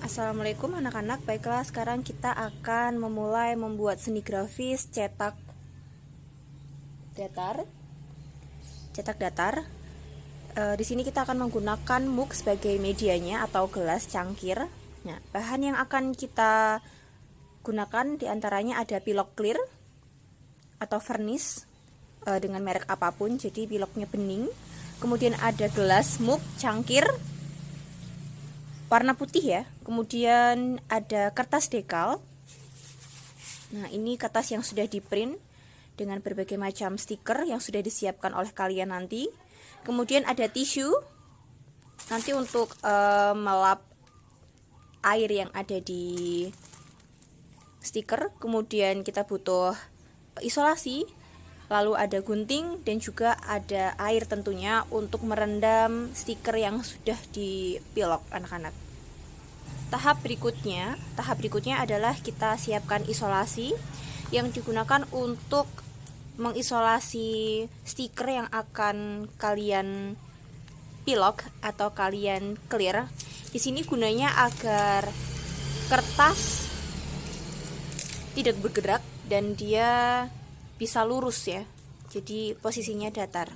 Assalamualaikum anak-anak. Baiklah, sekarang kita akan memulai membuat seni grafis cetak datar. Di sini kita akan menggunakan mug sebagai medianya atau gelas cangkir. Nah, bahan yang akan kita gunakan diantaranya ada pilok clear atau vernis dengan merek apapun, jadi piloknya bening. Kemudian ada gelas mug cangkir warna putih ya. Kemudian ada kertas dekal. Nah, ini kertas yang sudah di print dengan berbagai macam stiker yang sudah disiapkan oleh kalian nanti. Kemudian ada tisu nanti untuk melap air yang ada di stiker. Kemudian kita butuh isolasi, lalu ada gunting dan juga ada air tentunya untuk merendam stiker yang sudah dipilok anak-anak. Tahap berikutnya adalah kita siapkan isolasi yang digunakan untuk mengisolasi stiker yang akan kalian pilok atau kalian clear. Di sini gunanya agar kertas tidak bergerak dan dia bisa lurus ya. Jadi posisinya datar.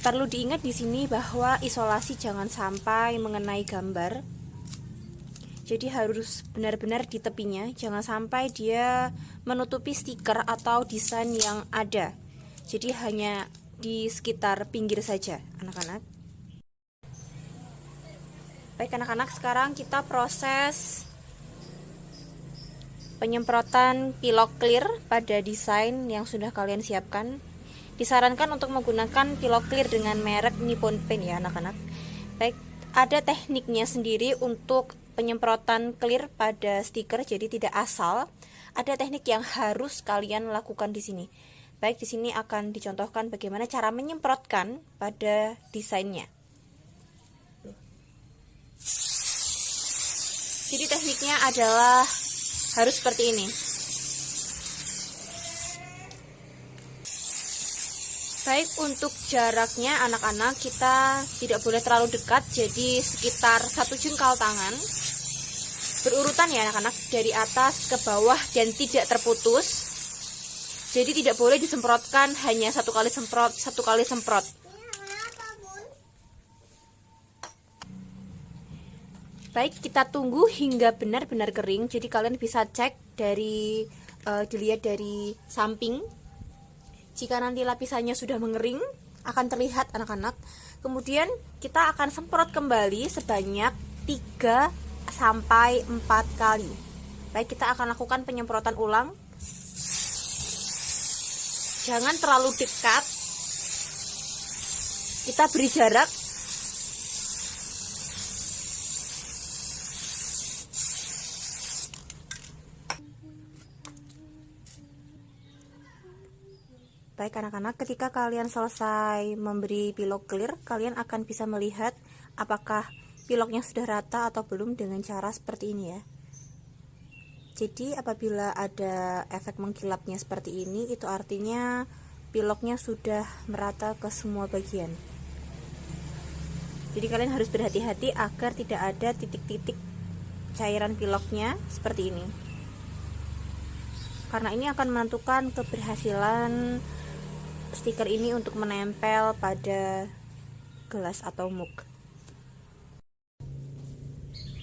Perlu diingat di sini bahwa isolasi jangan sampai mengenai gambar. Jadi harus benar-benar di tepinya, jangan sampai dia menutupi stiker atau desain yang ada. Jadi hanya di sekitar pinggir saja, anak-anak. Baik anak-anak, sekarang kita proses penyemprotan pilok clear pada desain yang sudah kalian siapkan. Disarankan untuk menggunakan pilok clear dengan merek Nippon Paint ya anak-anak. Baik, ada tekniknya sendiri untuk penyemprotan clear pada stiker, jadi tidak asal. Ada teknik yang harus kalian lakukan di sini. Baik, di sini akan dicontohkan bagaimana cara menyemprotkan pada desainnya. Jadi tekniknya adalah harus seperti ini. Baik, untuk jaraknya anak-anak kita tidak boleh terlalu dekat, jadi sekitar 1 jengkal tangan. Berurutan ya anak-anak, dari atas ke bawah dan tidak terputus. Jadi tidak boleh disemprotkan hanya satu kali semprot. Baik, kita tunggu hingga benar-benar kering. Jadi kalian bisa cek dari dilihat dari samping. Jika nanti lapisannya sudah mengering, akan terlihat anak-anak. Kemudian kita akan semprot kembali sebanyak 3 sampai 4 kali. Baik, kita akan lakukan penyemprotan ulang. Jangan terlalu dekat. Kita beri jarak. Baik anak-anak, ketika kalian selesai memberi pilok clear, kalian akan bisa melihat apakah piloknya sudah rata atau belum dengan cara seperti ini ya. Jadi apabila ada efek mengkilapnya seperti ini, itu artinya piloknya sudah merata ke semua bagian. Jadi kalian harus berhati-hati agar tidak ada titik-titik cairan piloknya seperti ini. Karena ini akan menentukan keberhasilan stiker ini untuk menempel pada gelas atau mug.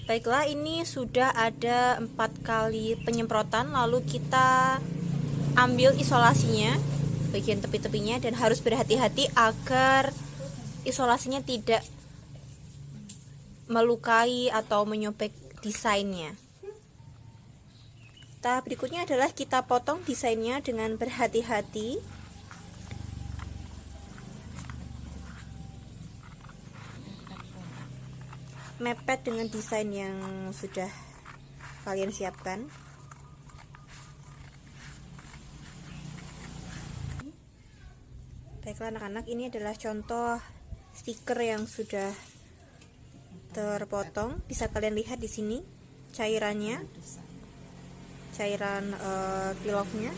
Baiklah, ini sudah ada 4 kali penyemprotan. Lalu kita ambil isolasinya bagian tepi-tepinya dan harus berhati-hati agar isolasinya tidak melukai atau menyobek desainnya. Tahap berikutnya adalah kita potong desainnya dengan berhati-hati. Mepet dengan desain yang sudah kalian siapkan. Baiklah anak-anak, ini adalah contoh stiker yang sudah terpotong. Bisa kalian lihat di sini cairan piloknya.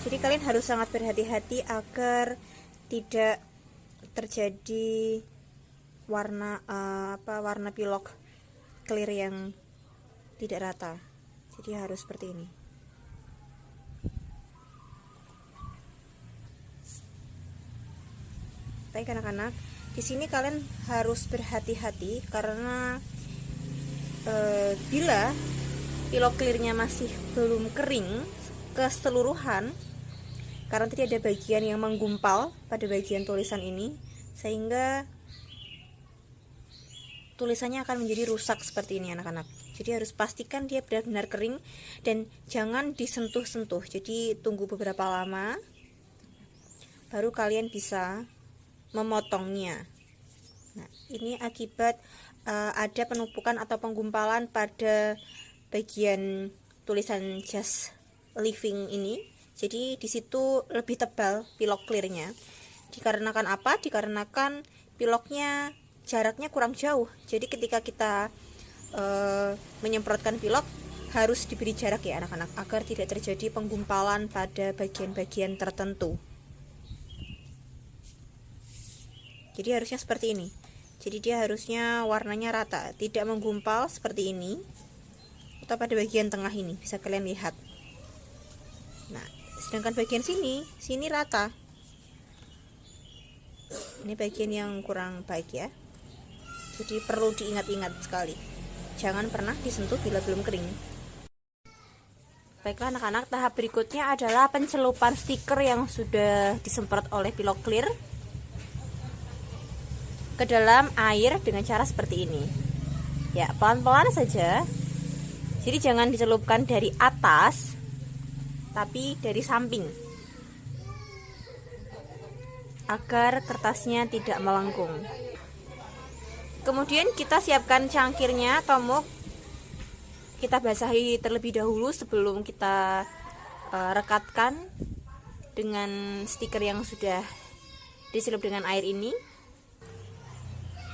Jadi kalian harus sangat berhati-hati agar tidak terjadi warna pilok clear yang tidak rata. Jadi harus seperti ini. Baik anak-anak, di sini kalian harus berhati-hati karena bila pilok clearnya masih belum kering keseluruhan, karena tadi ada bagian yang menggumpal pada bagian tulisan ini, sehingga tulisannya akan menjadi rusak seperti ini anak-anak. Jadi harus pastikan dia benar-benar kering dan jangan disentuh-sentuh. Jadi tunggu beberapa lama baru kalian bisa memotongnya. Nah, ini akibat ada penumpukan atau penggumpalan pada bagian tulisan Just Living ini. Jadi di situ lebih tebal pilok clearnya. Dikarenakan apa? Dikarenakan piloknya jaraknya kurang jauh. Jadi ketika kita menyemprotkan pilok harus diberi jarak ya anak-anak, agar tidak terjadi penggumpalan pada bagian-bagian tertentu. Jadi harusnya seperti ini. Jadi dia harusnya warnanya rata, tidak menggumpal seperti ini, atau pada bagian tengah ini bisa kalian lihat. Nah, sedangkan bagian sini rata. Ini bagian yang kurang baik ya. Jadi perlu diingat-ingat sekali. Jangan pernah disentuh bila belum kering. Baiklah anak-anak, tahap berikutnya adalah pencelupan stiker yang sudah disemprot oleh pilok clear ke dalam air dengan cara seperti ini. Ya, pelan-pelan saja. Jadi jangan dicelupkan dari atas, tapi dari samping, agar kertasnya tidak melengkung. Kemudian kita siapkan cangkirnya atau mug. Kita basahi terlebih dahulu sebelum kita rekatkan dengan stiker yang sudah dicelup dengan air ini.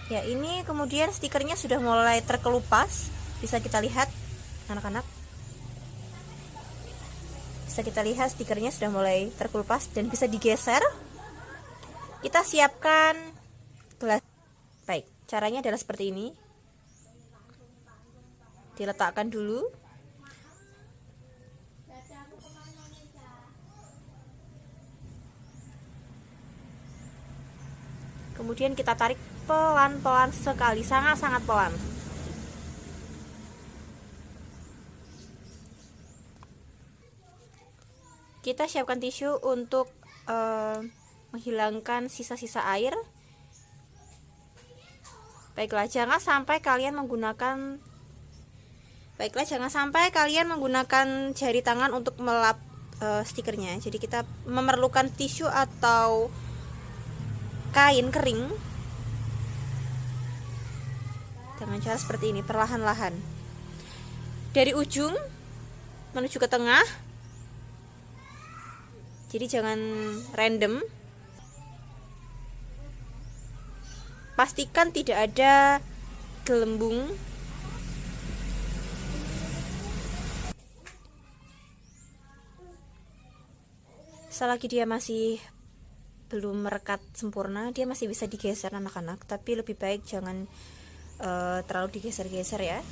Ya, ini kemudian stikernya sudah mulai terkelupas. Bisa kita lihat anak-anak. Bisa kita lihat stikernya sudah mulai terkelupas dan bisa digeser. Kita siapkan gelas. Baik, caranya adalah seperti ini. Diletakkan dulu. Kemudian kita tarik pelan-pelan sekali, sangat-sangat pelan. Kita siapkan tisu untuk menghilangkan sisa-sisa air. Baiklah, jangan sampai kalian menggunakan jari tangan untuk melap stikernya. Jadi kita memerlukan tisu atau kain kering dengan cara seperti ini, perlahan-lahan dari ujung menuju ke tengah. Jadi jangan random. Pastikan tidak ada gelembung. Selagi dia masih belum merekat sempurna, dia masih bisa digeser anak-anak, tapi lebih baik jangan terlalu digeser-geser ya.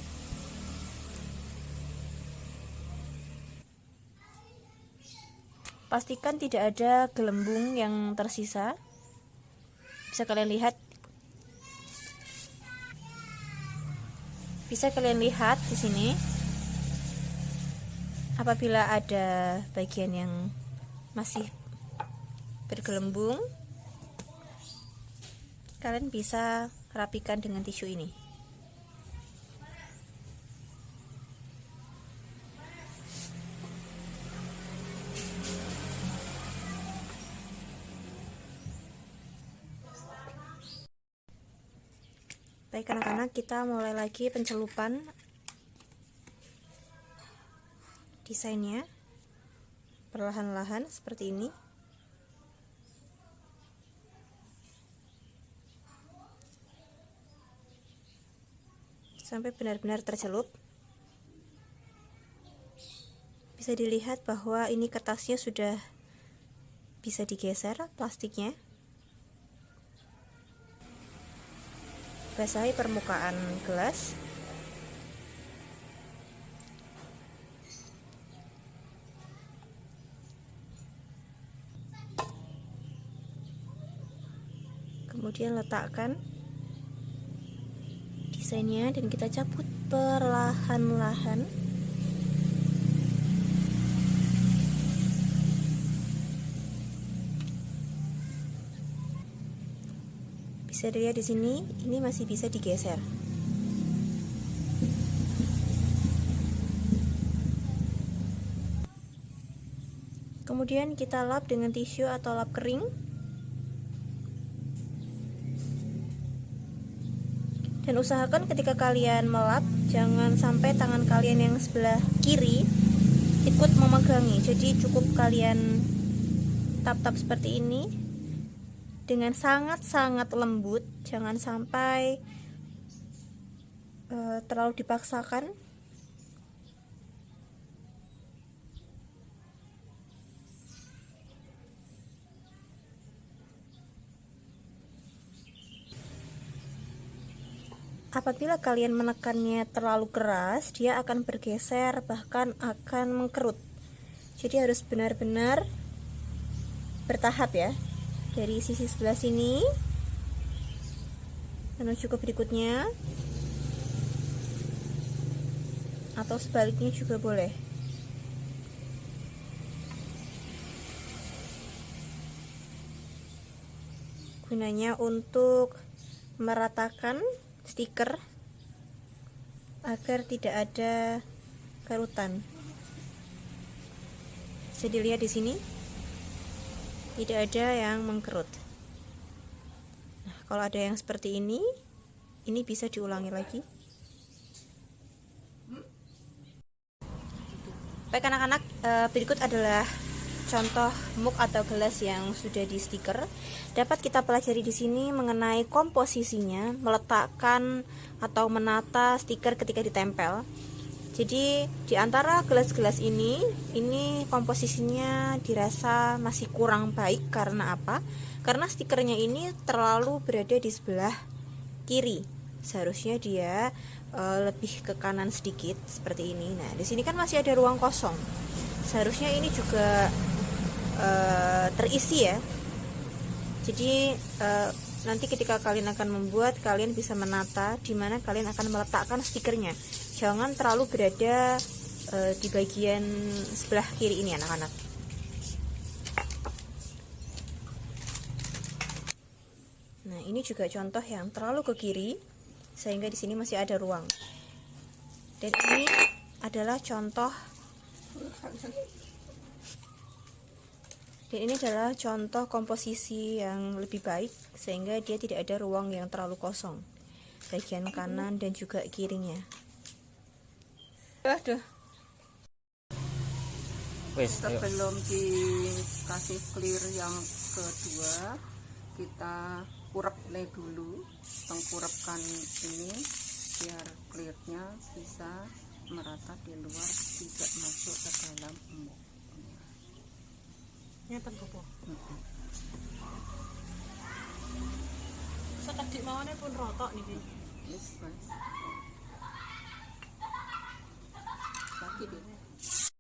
Pastikan tidak ada gelembung yang tersisa. Bisa kalian lihat. Di sini. Apabila ada bagian yang masih bergelembung, kalian bisa rapikan dengan tisu ini. Baik anak-anak, kita mulai lagi pencelupan desainnya perlahan-lahan seperti ini. Sampai benar-benar tercelup. Bisa dilihat bahwa ini kertasnya sudah bisa digeser plastiknya. basahi permukaan gelas. Kemudian letakkan desainnya dan kita cabut perlahan-lahan. Bisa dilihat di sini, ini masih bisa digeser. Kemudian kita lap dengan tisu atau lap kering. Dan usahakan ketika kalian melap, jangan sampai tangan kalian yang sebelah kiri ikut memegangi. Jadi cukup kalian tap-tap seperti ini dengan sangat-sangat lembut, jangan sampai terlalu dipaksakan. Apabila kalian menekannya terlalu keras, dia akan bergeser, bahkan akan mengkerut. Jadi harus benar-benar bertahap ya. Dari sisi sebelah sini menuju ke berikutnya, atau sebaliknya juga boleh. Gunanya untuk meratakan stiker agar tidak ada kerutan. Bisa dilihat di sini, tidak ada yang mengkerut. Nah, kalau ada yang seperti ini bisa diulangi lagi. Baik anak-anak, berikut adalah contoh mug atau gelas yang sudah di stiker. Dapat kita pelajari di sini mengenai komposisinya, meletakkan atau menata stiker ketika ditempel. Jadi di antara gelas-gelas ini komposisinya dirasa masih kurang baik. Karena apa? Karena stikernya ini terlalu berada di sebelah kiri. Seharusnya dia lebih ke kanan sedikit seperti ini. Nah, di sini kan masih ada ruang kosong. Seharusnya ini juga terisi ya. Jadi nanti ketika kalian akan membuat, kalian bisa menata di mana kalian akan meletakkan stikernya. Jangan terlalu berada di bagian sebelah kiri ini anak-anak. Nah, ini juga contoh yang terlalu ke kiri sehingga di sini masih ada ruang. Dan ini adalah contoh komposisi yang lebih baik sehingga dia tidak ada ruang yang terlalu kosong bagian kanan dan juga kirinya. Sebelum dikasih clear yang kedua, kita kurep dulu, pengkurepkan ini biar clearnya bisa merata di luar, tidak masuk ke dalam mug. Nyata popo. Sekedik mawone pun rotok niki. Wis, lagi deh.